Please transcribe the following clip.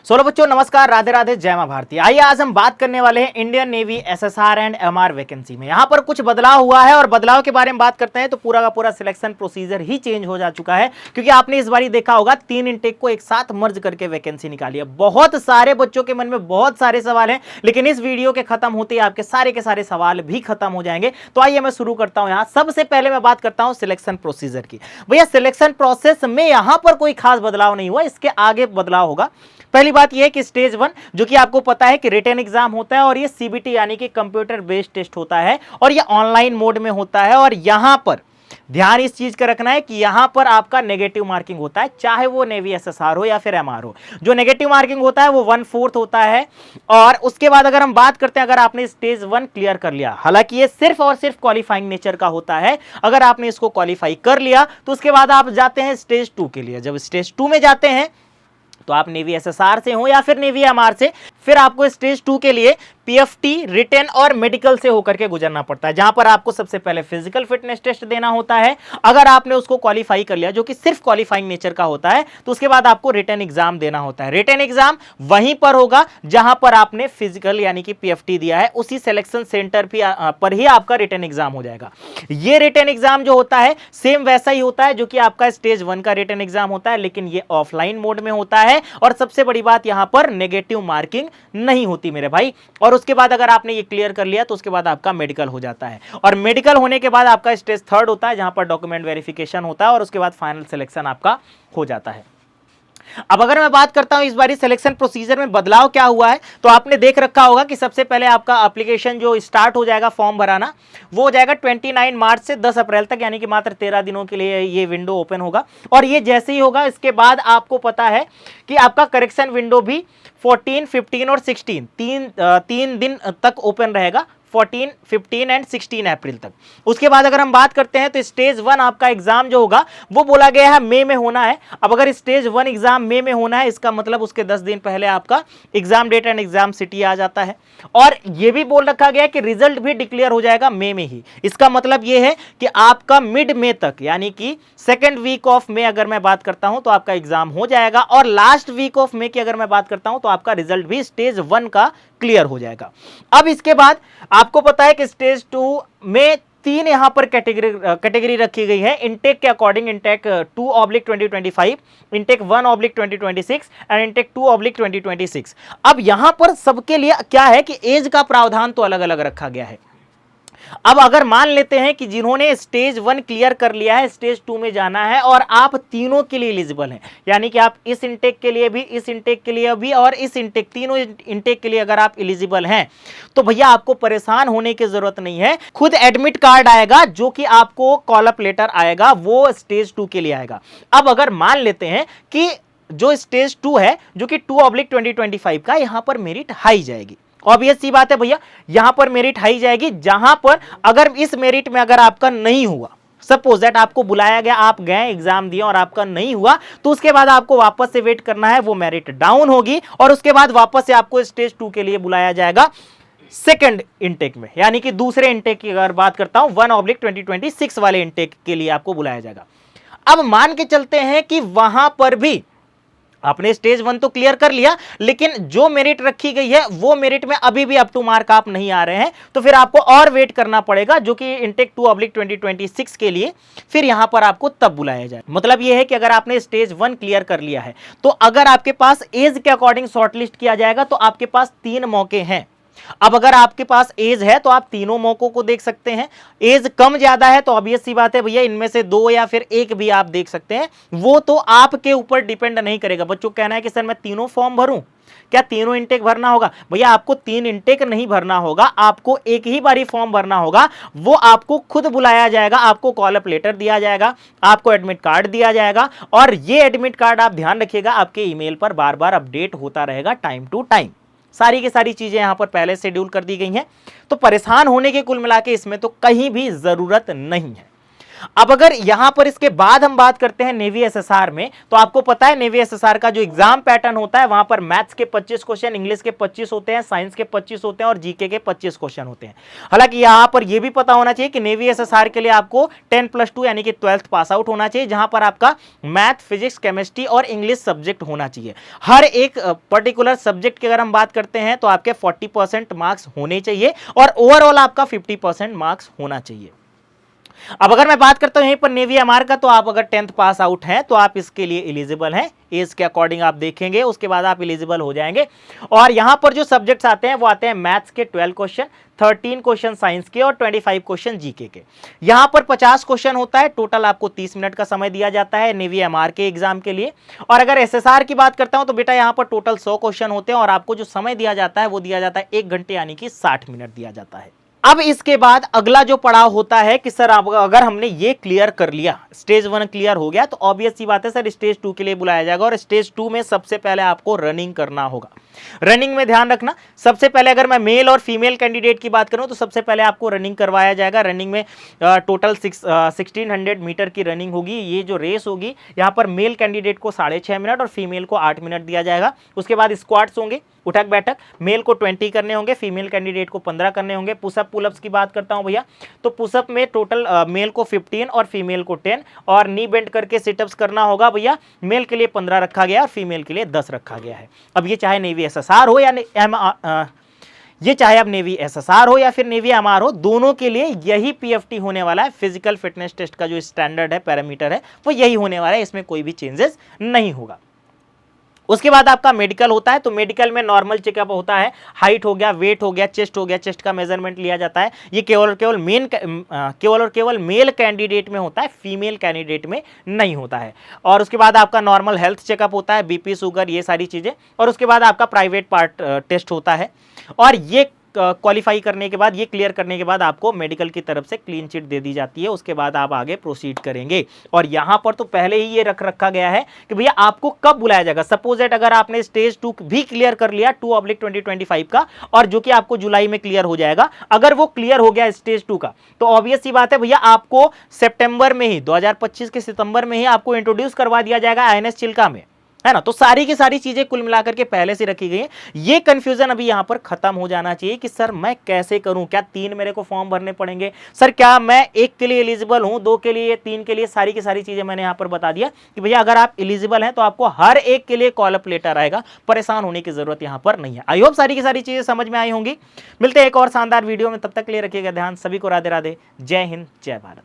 Solo बच्चों, नमस्कार, राधे राधे, जय मां भारती। आइए आज हम बात करने वाले हैं Indian navy SSR and MR vacancy में। यहाँ पर कुछ बदलाव हुआ है और बदलाव के बारे में बात करते हैं तो पूरा का पूरा सिलेक्शन प्रोसीजर ही चेंज हो जा चुका है, क्योंकि आपने इस बार देखा होगा 3 इनटेक को एक साथ मर्ज करके वैकेंसी निकाली है। बहुत सारे बच्चों के मन में बहुत सारे सवाल हैं, लेकिन इस वीडियो के खत्म होते ही आपके सारे के सारे सवाल भी खत्म हो जाएंगे। तो आइए मैं शुरू करता हूं। यहाँ सबसे पहले मैं बात करता हूं सिलेक्शन प्रोसीजर की। भैया सिलेक्शन प्रोसेस में यहां पर कोई खास बदलाव नहीं हुआ, इसके आगे बदलाव होगा। पहली बात यह है कि स्टेज 1 जो कि आपको पता है कि रिटन एग्जाम होता है और ये सीबीटी यानी कि कंप्यूटर बेस्ड टेस्ट होता है और ये ऑनलाइन मोड में होता है। और यहां पर ध्यान इस चीज का रखना है कि यहां पर आपका नेगेटिव मार्किंग होता है, चाहे वो नेवी एसएसआर हो या फिर एमआर हो। जो नेगेटिव मार्किंग होता है वो 1/4 होता है। और उसके बाद अगर हम बात करते हैं, अगर आपने स्टेज 1 क्लियर कर लिया, हालांकि ये सिर्फ और सिर्फ क्वालिफाइंग नेचर का होता है, अगर आपने इसको क्वालिफाई कर लिया तो उसके बाद आप जाते हैं स्टेज 2 के लिए। जब स्टेज 2 में जाते हैं तो आप नेवी एसएसआर से हो या फिर नेवी एमआर से, फिर आपको स्टेज 2 के लिए पीएफटी, रिटन और मेडिकल से होकर के गुजरना पड़ता है, जहां पर आपको सबसे पहले फिजिकल फिटनेस टेस्ट देना होता है। अगर आपने उसको क्वालिफाई कर लिया, जो कि सिर्फ क्वालिफाइंग नेचर का होता है, तो उसके बाद आपको रिटन एग्जाम देना होता है। रिटन एग्जाम वहीं पर होगा जहां पर आपने फिजिकल यानी कि पीएफटी दिया है, उसी सिलेक्शन सेंटर पर ही आपका रिटन एग्जाम हो जाएगा। ये रिटन एग्जाम जो होता है सेम वैसा ही होता है जो कि आपका स्टेज 1 का रिटन एग्जाम होता है, लेकिन ये ऑफलाइन मोड में होता है। और सबसे बड़ी बात, यहां पर नेगेटिव मार्किंग नहीं होती मेरे भाई। और उसके बाद अगर आपने ये क्लियर कर लिया तो उसके बाद आपका मेडिकल हो जाता है, और मेडिकल होने के बाद आपका स्टेज 3 होता है, जहां पर डॉक्यूमेंट वेरिफिकेशन होता है और उसके बाद फाइनल सिलेक्शन आपका हो जाता है। अब अगर मैं बात करता हूं इस बारी सिलेक्शन प्रोसीजर में बदलाव क्या हुआ है, तो आपने देख रखा होगा कि सबसे पहले आपका एप्लीकेशन जो स्टार्ट हो जाएगा, फॉर्म भराना, वो हो जाएगा 29 मार्च से 10 अप्रैल तक, यानी कि मात्र 13 दिनों के लिए ये विंडो ओपन होगा। और ये जैसे ही होगा, इसके बाद आपको पता है कि आपका करेक्शन विंडो भी 14, 15 और 16 तीन दिन तक ओपन रहेगा, 14, 15 एंड 16 अप्रैल तक। उसके बाद अगर हम बात करते हैं तो स्टेज 1 आपका एग्जाम जो होगा वो बोला गया है मई में होना है। अब अगर स्टेज 1 एग्जाम मई में होना है, इसका मतलब उसके 10 दिन पहले आपका exam date and exam city आ जाता है। और ये भी बोल रखा गया कि रिजल्ट भी डिक्लेयर हो जाएगा मई में ही। इसका मतलब ये है कि आपका मिड मई तक, यानी कि सेकेंड वीक ऑफ मई अगर मैं बात करता हूं तो आपका एग्जाम हो जाएगा, और लास्ट वीक ऑफ मई की अगर मैं बात करता हूं तो आपका रिजल्ट भी स्टेज 1 का क्लियर हो जाएगा। अब इसके बाद आपको पता है कि स्टेज 2 में 3 यहां पर कैटेगरी रखी गई है इनटेक के according. Intake 2/2025, intake 1/2026 and intake 2/2026। अब यहां पर सबके लिए क्या है कि एज का प्रावधान तो अलग अलग रखा गया है। अब अगर मान लेते हैं कि जिन्होंने स्टेज 1 क्लियर कर लिया है, स्टेज 2 में जाना है और आप तीनों के लिए एलिजिबल हैं, यानी कि आप इस इनटेक के लिए भी, इस इनटेक के लिए भी और इस इनटेक, तीनों इनटेक के लिए अगर आप एलिजिबल हैं, तो भैया आपको परेशान होने की जरूरत नहीं है। खुद एडमिट कार्ड आएगा, जो कि आपको कॉल अप लेटर आएगा, वो स्टेज 2 के लिए आएगा। अब अगर मान लेते हैं कि जो स्टेज 2 है, जो कि 2/2025 का, यहां पर मेरिट हाई जाएगी। ऑब्वियस सी बात है भैया, यहां पर मेरिट हाई जाएगी, जहां पर अगर इस मेरिट में अगर आपका नहीं हुआ, सपोज दैट आपको बुलाया गया, आप गए एग्जाम दिए और आपका नहीं हुआ, तो उसके बाद आपको वापस से वेट करना है, वो मेरिट डाउन होगी और उसके बाद वापस से आपको स्टेज 2 के लिए बुलाया जाएगा सेकंड इनटेक में, यानी कि दूसरे इनटेक की अगर बात करता हूं 1/2026 वाले इनटेक के लिए आपको बुलाया जाएगा। अब मान के चलते हैं कि वहां पर भी आपने स्टेज 1 तो क्लियर कर लिया, लेकिन जो मेरिट रखी गई है वो मेरिट में अभी भी अप टू मार्क आप नहीं आ रहे हैं, तो फिर आपको और वेट करना पड़ेगा, जो कि इनटेक 2/2026 के लिए फिर यहां पर आपको तब बुलाया जाए। मतलब यह है कि अगर आपने स्टेज 1 क्लियर कर लिया है, तो अगर आपके पास एज के अकॉर्डिंग शॉर्टलिस्ट किया जाएगा तो आपके पास 3 मौके हैं। अब अगर आपके पास एज है तो आप तीनों मौकों को देख सकते हैं। एज कम ज्यादा है तो ऑब्वियस सी बात है भैया, इनमें से 2 या फिर 1 भी आप देख सकते हैं, वो तो आपके ऊपर डिपेंड नहीं करेगा। बच्चों कहना है कि सर मैं तीनों फॉर्म भरूं, क्या तीनों इनटेक भरना होगा? भैया आपको 3 इनटेक नहीं भरना होगा, आपको एक ही बारी फॉर्म भरना होगा। वो आपको खुद बुलाया जाएगा, आपको कॉल अप लेटर दिया जाएगा, आपको एडमिट कार्ड दिया जाएगा, और ये एडमिट कार्ड आप ध्यान रखिएगा आपके ईमेल पर बार बार अपडेट होता रहेगा टाइम टू टाइम। सारी की सारी चीजें यहां पर पहले शेड्यूल कर दी गई हैं, तो परेशान होने के कुल मिला के इसमें तो कहीं भी जरूरत नहीं है। अब अगर यहां पर इसके बाद हम बात करते हैं नेवी एसएसआर में, तो आपको पता है नेवी एसएसआर का जो एग्जाम पैटर्न होता है, वहां पर मैथ्स के 25 क्वेश्चन, इंग्लिश के 25 होते हैं, साइंस के 25 होते हैं और जीके के 25 क्वेश्चन होते हैं। हालांकि यहां पर यह भी पता होना चाहिए कि नेवी एसएसआर के लिए आपको 10+2 यानी कि 12th पास आउट होना चाहिए, जहां पर आपका मैथ, फिजिक्स, केमिस्ट्री और इंग्लिश सब्जेक्ट होना चाहिए। हर एक पर्टिकुलर सब्जेक्ट की अगर हम बात करते हैं तो आपके 40% मार्क्स होने चाहिए और ओवरऑल आपका 50% मार्क्स होना चाहिए। अब अगर मैं बात करता हूं यहीं पर नेवी एमआर का, तो आप अगर 10th पास आउट हैं तो आप इसके लिए एलिजिबल हैं। एज के अकॉर्डिंग आप देखेंगे, उसके बाद आप एलिजिबल हो जाएंगे। और यहां पर जो सब्जेक्ट्स आते हैं वो आते हैं मैथ्स के 12 क्वेश्चन, 13 क्वेश्चन साइंस के और 25 क्वेश्चन जीके के। यहां पर 50 क्वेश्चन होता है, टोटल आपको 30 मिनट का समय दिया जाता है नेवी एमआर के एग्जाम के लिए। और अगर एसएसआर की बात करता हूं तो बेटा यहां पर टोटल 100 क्वेश्चन होते हैं और आपको जो समय दिया जाता है वो दिया जाता है 1 घंटे यानी कि 60 मिनट दिया जाता है। अब इसके बाद अगला जो पड़ाव होता है कि सर अगर हमने ये क्लियर कर लिया, स्टेज 1 क्लियर हो गया, तो ऑब्वियस सी बात है सर स्टेज 2 के लिए बुलाया जाएगा। और स्टेज 2 में सबसे पहले आपको रनिंग करना होगा। रनिंग में ध्यान रखना, सबसे पहले अगर मैं मेल और फीमेल कैंडिडेट की बात करूं तो सबसे पहले आपको रनिंग करवाया जाएगा। रनिंग में टोटल 1600 मीटर की रनिंग होगी। ये जो रेस होगी यहाँ पर मेल कैंडिडेट को 6.5 मिनट और फीमेल को 8 मिनट दिया जाएगा। उसके बाद स्क्वाट्स होंगे, उठक बैठक, मेल को 20 करने होंगे, फीमेल कैंडिडेट को 15 करने होंगे। पुशअप पुलअप्स की बात करता हूं भैया, तो पुशअप में टोटल मेल को 15 और फीमेल को 10 और नी बेंड करके सिटअप्स करना होगा भैया। मेल के लिए 15 रखा गया और फीमेल के लिए 10 रखा गया है। अब ये चाहे नेवी एसएसआर हो या ये चाहे अब नेवी एसएसआर हो या फिर नेवी एमआर हो, दोनों के लिए यही पीएफटी होने वाला है। फिजिकल फिटनेस टेस्ट का जो स्टैंडर्ड है, पैरामीटर है, वो यही होने वाला है। इसमें कोई भी चेंजेस नहीं होगा। उसके बाद आपका मेडिकल होता है, तो मेडिकल में नॉर्मल चेकअप होता है। हाइट हो गया, वेट हो गया, चेस्ट हो गया, चेस्ट का मेजरमेंट लिया जाता है। ये केवल और केवल मेल कैंडिडेट में होता है, फीमेल कैंडिडेट में नहीं होता है। और उसके बाद आपका नॉर्मल हेल्थ चेकअप होता है, बीपी, शुगर, ये सारी चीजें। और उसके बाद आपका प्राइवेट पार्ट टेस्ट होता है। और ये क्वालिफाई करने के बाद, ये क्लियर करने के बाद आपको मेडिकल की तरफ से क्लीन चिट दे दी जाती है। उसके बाद आप आगे प्रोसीड करेंगे। और यहां पर तो पहले ही ये रखा गया है कि भैया आपको कब बुलाया जाएगा। सपोज दैट अगर आपने स्टेज 2 भी क्लियर कर लिया 2/2025 का, और जो कि आपको जुलाई में क्लियर हो जाएगा, अगर वो क्लियर हो गया स्टेज 2 का, तो ऑब्वियस सी बात है भैया आपको सितंबर में ही, 2025 के सितंबर में ही आपको इंट्रोड्यूस करवा दिया जाएगा आईएनएस चिल्का में, है ना। तो सारी की सारी चीजें कुल मिलाकर के पहले से रखी गई है। ये कंफ्यूजन अभी यहां पर खत्म हो जाना चाहिए कि सर मैं कैसे करूं, क्या 3 मेरे को फॉर्म भरने पड़ेंगे, सर क्या मैं 1 के लिए एलिजिबल हूं, 2 के लिए, 3 के लिए, सारी की सारी चीजें मैंने यहां पर बता दिया कि भैया अगर आप एलिजिबल हैं तो आपको हर एक के लिए कॉल अप लेटर आएगा। परेशान होने की जरूरत यहां पर नहीं है। आई होप सारी की सारी चीजें समझ में आई होंगी। मिलते हैं एक और शानदार वीडियो में, तब तक के लिए रखिएगा ध्यान। सभी को राधे राधे, जय हिंद, जय भारत।